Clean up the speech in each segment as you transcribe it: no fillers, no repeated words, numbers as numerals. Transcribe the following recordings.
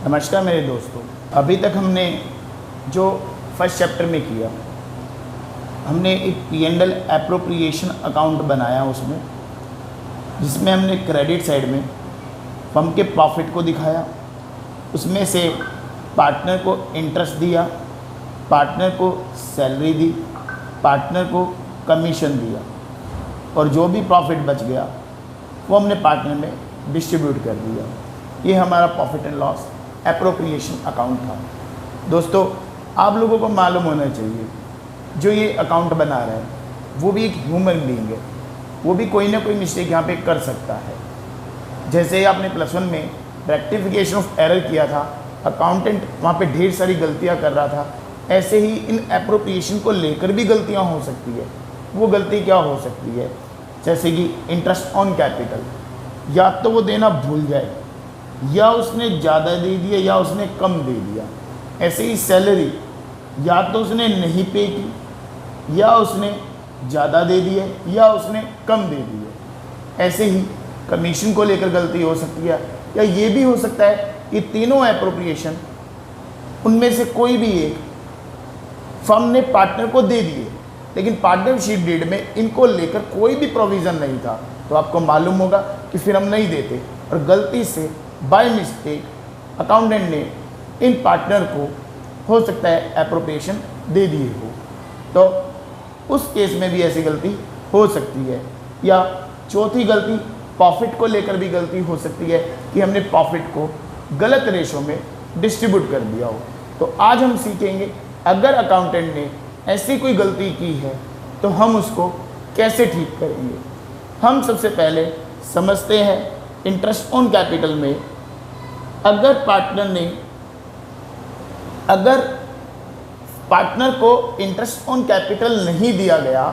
नमस्कार मेरे दोस्तों। अभी तक हमने जो फर्स्ट चैप्टर में किया, हमने एक P&L एप्रोप्रिएशन अकाउंट बनाया उसमें, जिसमें हमने क्रेडिट साइड में फर्म के प्रॉफिट को दिखाया, उसमें से पार्टनर को इंटरेस्ट दिया, पार्टनर को सैलरी दी, पार्टनर को कमीशन दिया, और जो भी प्रॉफिट बच गया वो हमने पार्टनर में डिस्ट्रीब्यूट कर दिया। ये हमारा profit and loss appropriation account था। दोस्तों, आप लोगों को मालूम होना चाहिए, जो ये अकाउंट बना रहा है वो भी एक ह्यूमन बीइंग है, वो भी कोई ना कोई मिस्टेक यहाँ पे कर सकता है। जैसे आपने +1 में रेक्टिफिकेशन ऑफ एरर किया था, अकाउंटेंट वहाँ पे ढेर सारी गलतियाँ कर रहा था, ऐसे ही इन एप्रोप्रिएशन को लेकर भी गलतियाँ हो सकती है। वो गलती क्या हो सकती है? जैसे कि इंटरेस्ट ऑन कैपिटल, या तो वो देना भूल जाए, या उसने ज़्यादा दे दिया या उसने कम दे दिया। ऐसे ही सैलरी, या तो उसने नहीं पे की, या उसने ज़्यादा दे दिया, या उसने कम दे दिया। ऐसे ही कमीशन को लेकर गलती हो सकती है, या ये भी हो सकता है कि तीनों एप्रोप्रिएशन उनमें से कोई भी एक फर्म ने पार्टनर को दे दिए, लेकिन पार्टनरशिप डीड में इनको लेकर कोई भी प्रोविज़न नहीं था। तो आपको मालूम होगा कि फिर हम नहीं देते, और गलती से बाय मिस्टेक अकाउंटेंट ने इन पार्टनर को हो सकता है एप्रोप्रिएशन दे दिए हो, तो उस केस में भी ऐसी गलती हो सकती है। या चौथी गलती, प्रॉफिट को लेकर भी गलती हो सकती है कि हमने प्रॉफिट को गलत रेशो में डिस्ट्रीब्यूट कर दिया हो। तो आज हम सीखेंगे, अगर अकाउंटेंट ने ऐसी कोई गलती की है तो हम उसको कैसे ठीक करेंगे। हम सबसे पहले समझते हैं इंटरेस्ट ऑन कैपिटल में, अगर पार्टनर को इंटरेस्ट ऑन कैपिटल नहीं दिया गया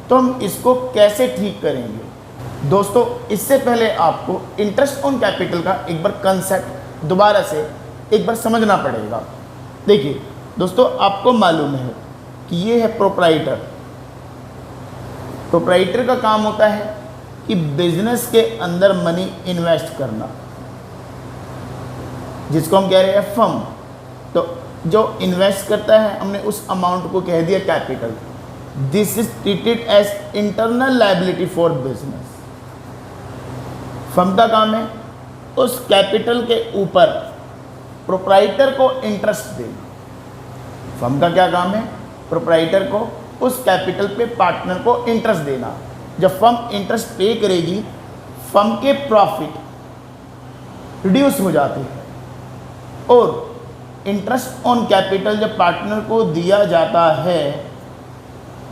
तो हम इसको कैसे ठीक करेंगे। दोस्तों, इससे पहले आपको इंटरेस्ट ऑन कैपिटल का एक बार कंसेप्ट दोबारा से एक बार समझना पड़ेगा। देखिए दोस्तों, आपको मालूम है कि ये है प्रोप्राइटर। प्रोप्राइटर का काम होता है कि बिजनेस के अंदर मनी इन्वेस्ट करना, जिसको हम कह रहे हैं फर्म। तो जो इन्वेस्ट करता है, हमने उस अमाउंट को कह दिया capital. This is treated as internal liability for business. Firm का काम है उस कैपिटल के ऊपर प्रोप्राइटर को इंटरेस्ट देना। फर्म का क्या काम है? प्रोप्राइटर को उस कैपिटल पे पार्टनर को इंटरेस्ट देना। जब फर्म इंटरेस्ट पे करेगी, फर्म के प्रॉफिट रिड्यूस हो जाते हैं, और इंटरेस्ट ऑन कैपिटल जब पार्टनर को दिया जाता है,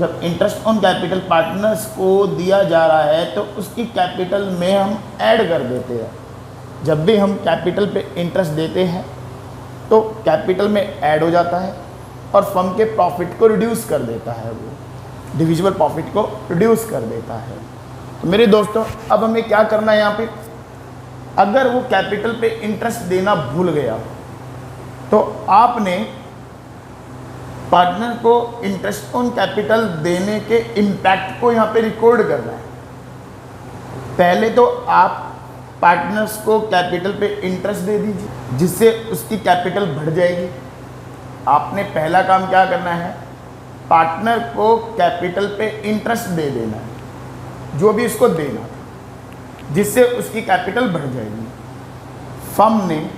जब इंटरेस्ट ऑन कैपिटल पार्टनर्स को दिया जा रहा है तो उसकी कैपिटल में हम ऐड कर देते हैं। जब भी हम कैपिटल पे इंटरेस्ट देते हैं तो कैपिटल में ऐड हो जाता है और फर्म के प्रॉफिट को रिड्यूस कर देता है, वो डिविजिबल प्रॉफिट को रिड्यूस कर देता है। तो मेरे दोस्तों, अब हमें क्या करना है यहाँ पे, अगर वो कैपिटल पे इंटरेस्ट देना भूल गया तो आपने पार्टनर को इंटरेस्ट ऑन कैपिटल देने के इम्पैक्ट को यहाँ पे रिकॉर्ड करना है। पहले तो आप पार्टनर्स को कैपिटल पे इंटरेस्ट दे दीजिए, जिससे उसकी कैपिटल बढ़ जाएगी। आपने पहला काम क्या करना है, पार्टनर को कैपिटल पे इंटरेस्ट दे देना है, जो भी उसको देना था, जिससे उसकी कैपिटल बढ़ जाएगी। फर्म ने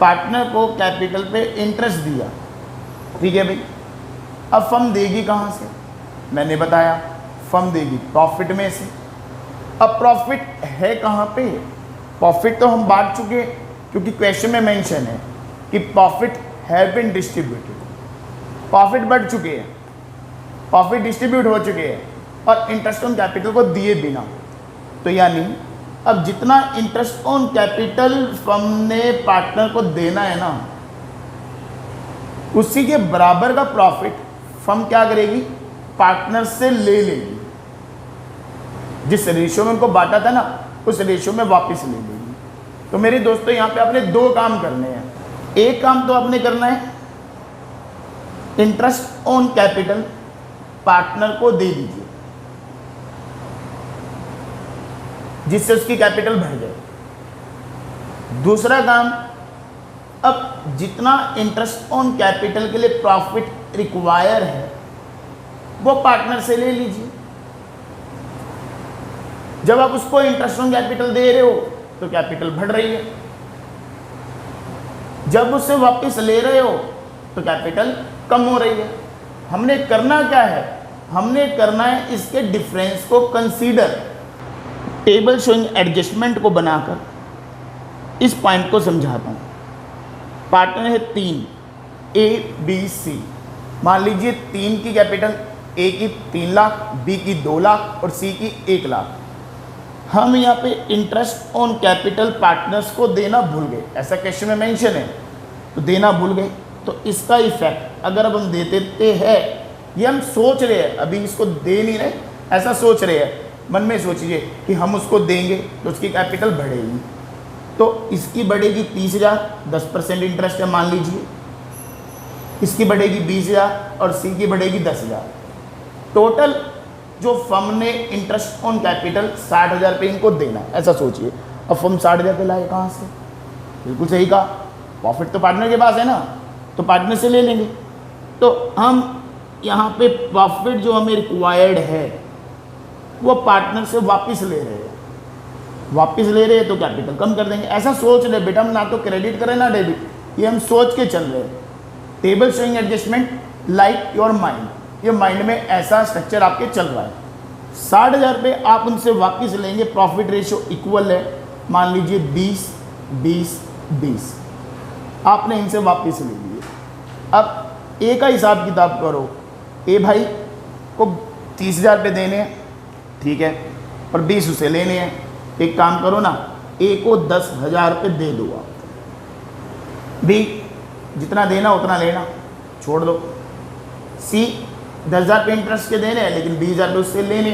पार्टनर को कैपिटल पे इंटरेस्ट दिया, ठीक है भाई। अब फर्म देगी कहाँ से? मैंने बताया, फर्म देगी प्रॉफिट में से। अब प्रॉफिट है कहाँ पे? प्रॉफिट तो हम बांट चुके हैं, क्योंकि क्वेश्चन में मेंशन है कि profit have been distributed. Profit बढ़ चुके हैं, प्रॉफिट डिस्ट्रीब्यूट हो चुके हैं, और इंटरेस्ट ऑन कैपिटल को दिए बिना। तो यानी अब जितना इंटरेस्ट ऑन कैपिटल फर्म ने पार्टनर को देना है ना, उसी के बराबर का प्रॉफिट फर्म क्या करेगी, पार्टनर से ले लेगी। जिस रेशियो में उनको बांटा था ना, उस रेशियो में वापस ले लेगी। तो मेरे दोस्तों, यहाँ पे आपने दो काम करने हैं। एक काम तो आपने करना है, इंटरेस्ट ऑन कैपिटल पार्टनर को दे दीजिए, जिससे उसकी कैपिटल बढ़ जाए। दूसरा काम, अब जितना इंटरेस्ट ऑन कैपिटल के लिए प्रॉफिट रिक्वायर है वो पार्टनर से ले लीजिए। जब आप उसको इंटरेस्ट ऑन कैपिटल दे रहे हो तो कैपिटल बढ़ रही है, जब उससे वापस ले रहे हो तो कैपिटल कम हो रही है। हमने करना क्या है, हमने करना है इसके डिफरेंस को कंसीडर, टेबल शोइंग एडजस्टमेंट को बनाकर इस पॉइंट को समझाता हूँ। पार्टनर है 3 A B C। मान लीजिए 3 की कैपिटल, A की 3 लाख, B की 2 लाख और C की 1 लाख। हम यहाँ पे इंटरेस्ट ऑन कैपिटल पार्टनर्स को देना भूल गए, ऐसा क्वेश्चन में मेंशन है, तो देना भूल गए। तो इसका इफेक्ट अगर अब हम दे देते हैं, ये हम सोच रहे हैं, अभी इसको दे नहीं रहे, ऐसा सोच रहे हैं, मन में सोचिए कि हम उसको देंगे तो उसकी कैपिटल बढ़ेगी। तो इसकी बढ़ेगी 30,000, 10% इंटरेस्ट है मान लीजिए, इसकी बढ़ेगी 20,000 और सी की बढ़ेगी 10,000। टोटल जो फर्म ने इंटरेस्ट ऑन कैपिटल 60,000 रुपये इनको देना है, ऐसा सोचिए। अब फर्म 60,000 रुपये लाए कहाँ से? बिल्कुल सही कहा, प्रॉफिट तो पार्टनर के पास है ना, तो पार्टनर से ले लेंगे। तो हम यहाँ पे प्रॉफिट जो हमें रिक्वायर्ड है वो पार्टनर से वापस ले रहे हैं, वापस ले रहे हैं तो कैपिटल कम कर देंगे। ऐसा सोच रहे बेटा, हम ना तो क्रेडिट करें ना डेबिट, ये हम सोच के चल रहे हैं। Table showing adjustment like your mind, ये माइंड में ऐसा स्ट्रक्चर आपके चल रहा है। 60,000 रुपये आप उनसे वापस लेंगे, प्रॉफिट रेशियो इक्वल है, मान लीजिए 20 20 20, आपने इनसे वापस ले लिए। अब ए का हिसाब किताब करो, ए भाई को 30,000 रुपये देने हैं, ठीक है, और 20 उसे लेने हैं। एक काम करो ना, ए को 10,000 रुपये दे दो आप, बी जितना देना उतना लेना, छोड़ दो। सी 10,000 रुपये इंटरेस्ट के देने हैं लेकिन 20,000 रुपये उससे लेने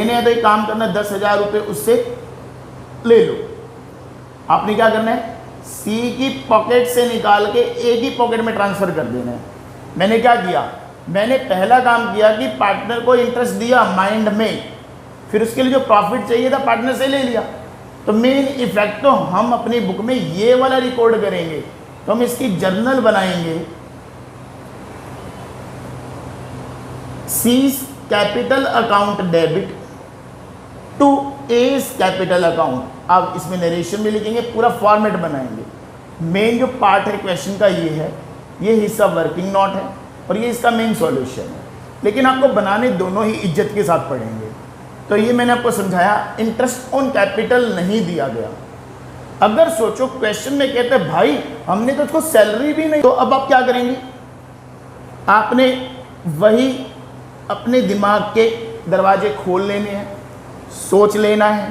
हैं, तो एक काम करना, 10,000 रुपये उससे ले लो। आपने क्या करना है, सी की पॉकेट से निकाल के ए की पॉकेट में ट्रांसफ़र कर देना है। मैंने क्या किया, मैंने पहला काम किया कि पार्टनर को इंटरेस्ट दिया माइंड में, फिर उसके लिए जो प्रॉफिट चाहिए था पार्टनर से ले लिया। तो मेन इफेक्ट तो हम अपनी बुक में ये वाला रिकॉर्ड करेंगे, तो हम इसकी जर्नल बनाएंगे, cease capital account debit to as capital account. अब इसमें नरेशन भी लिखेंगे, पूरा फॉर्मेट बनाएंगे। मेन जो पार्ट है क्वेश्चन का ये है, ये हिस्सा वर्किंग नोट है और ये इसका मेन सॉल्यूशन है, लेकिन आपको बनाने दोनों ही इज्जत के साथ पढ़ेंगे। तो ये मैंने आपको समझाया, इंटरेस्ट ऑन कैपिटल नहीं दिया गया। अगर सोचो क्वेश्चन में कहते हैं भाई हमने तो उसको सैलरी भी नहीं, तो अब आप क्या करेंगे, आपने वही अपने दिमाग के दरवाजे खोल लेने हैं, सोच लेना है।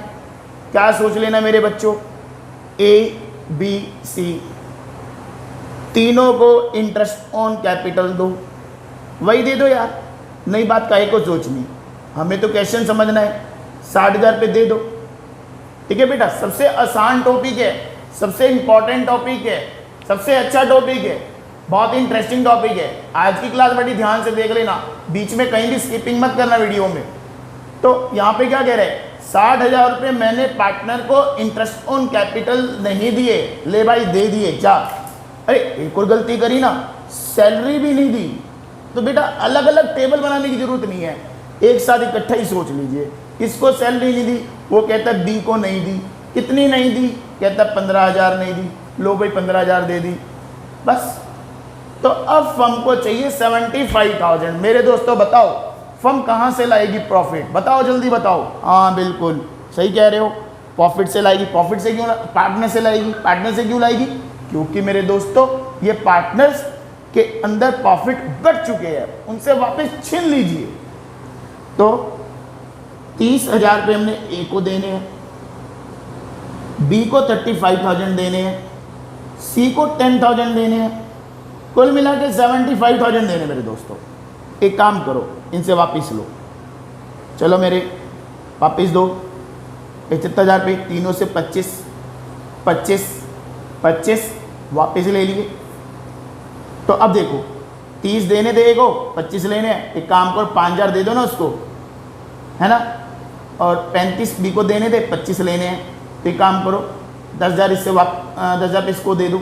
क्या सोच लेना मेरे बच्चों, ए बी सी तीनों को इंटरेस्ट ऑन कैपिटल दो, वही दे दो यार, नई बात काहे को सोचनी, हमें तो क्वेश्चन समझना है। 60,000 रुपये दे दो, ठीक है बेटा, सबसे आसान टॉपिक है, सबसे इंपॉर्टेंट टॉपिक है, सबसे अच्छा टॉपिक है, बहुत इंटरेस्टिंग टॉपिक है। आज की क्लास बड़ी ध्यान से देख लेना, बीच में कहीं भी स्किपिंग मत करना वीडियो में। तो यहाँ पे क्या कह रहे हैं, 60,000 रुपये मैंने पार्टनर को इंटरेस्ट ऑन कैपिटल नहीं दिए, ले भाई दे दिए, क्या, अरे एक और गलती करी ना, सैलरी भी नहीं दी। तो बेटा अलग अलग टेबल बनाने की जरूरत नहीं है, एक साथ इकट्ठा ही सोच लीजिए। इसको सैलरी नहीं दी, वो कहता है बी को नहीं दी, कितनी नहीं दी, कहता 15,000 नहीं दी, लो भाई 15,000 दे दी, बस। तो अब फर्म को चाहिए 75,000। मेरे दोस्तों बताओ फर्म कहाँ से लाएगी प्रॉफिट, बताओ जल्दी बताओ। हाँ बिल्कुल सही कह रहे हो, प्रॉफिट से लाएगी। प्रॉफिट से क्यों, पार्टनर से लाएगी। पार्टनर से क्यों लाएगी, क्योंकि मेरे दोस्तों ये पार्टनर्स के अंदर प्रॉफिट बढ़ चुके हैं, उनसे वापस छीन लीजिए। तो 30,000 रुपये हमने ए को देने हैं, बी को 35,000 देने हैं, सी को 10,000 देने हैं, कुल मिला के 75,000 देने मेरे दोस्तों। एक काम करो, इनसे वापस लो, चलो मेरे वापस दो 75,000 रुपये, तीनों से 25 25 25 वापस ले लिए। तो अब देखो 30 देने थे को 25 लेने हैं, एक काम करो 5,000 दे दो ना उसको, है ना, और 35 बी को देने थे, 25 लेने हैं। तो एक काम करो 10,000 इससे 10,000 इसको दे दूँ,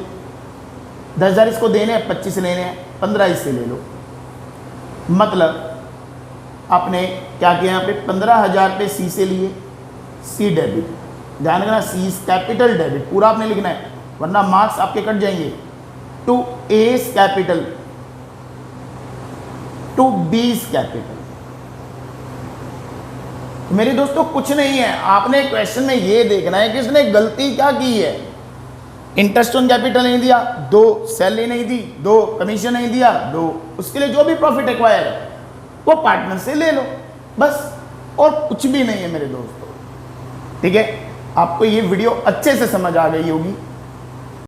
10,000 इसको देने हैं, 25 लेने हैं, 15 इससे ले लो। मतलब आपने क्या किया यहाँ पे, 15,000 पे सी से लिए, सी डेबिट, ध्यान रखना सी इज कैपिटल डेबिट, पूरा आपने लिखना है वरना मार्क्स आपके कट जाएंगे। To A is capital, to B is capital. मेरे दोस्तों कुछ नहीं है, आपने क्वेश्चन में ये देखना है कि इसने गलती क्या की है। इंटरेस्ट ऑन कैपिटल नहीं दिया, 2 सैलरी नहीं दी, 2 कमीशन नहीं दिया, 2 उसके लिए जो भी प्रॉफिट एक्वायर है वो पार्टनर से ले लो, बस, और कुछ भी नहीं है मेरे दोस्तों। ठीक है, आपको ये वीडियो अच्छे से समझ आ गई होगी।